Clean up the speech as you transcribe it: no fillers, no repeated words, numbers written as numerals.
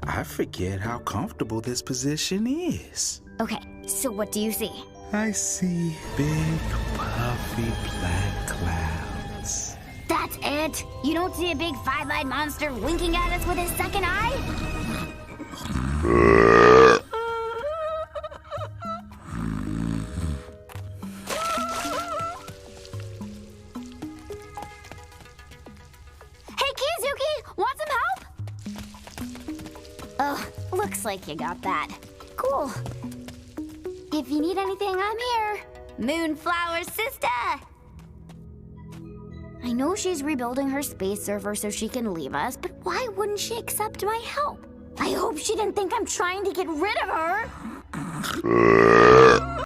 I forget how comfortable this position is. Okay, so what do you see? I see big, puffy black clouds. That's it? You don't see a big five-eyed monster winking at us with his second eye? Hey, Kizuki! Want some help? Oh, looks like you got that. Cool. If you need anything, I'm here. Moonflower sister! I know she's rebuilding her space server so she can leave us, but why wouldn't she accept my help? I hope she didn't think I'm trying to get rid of her.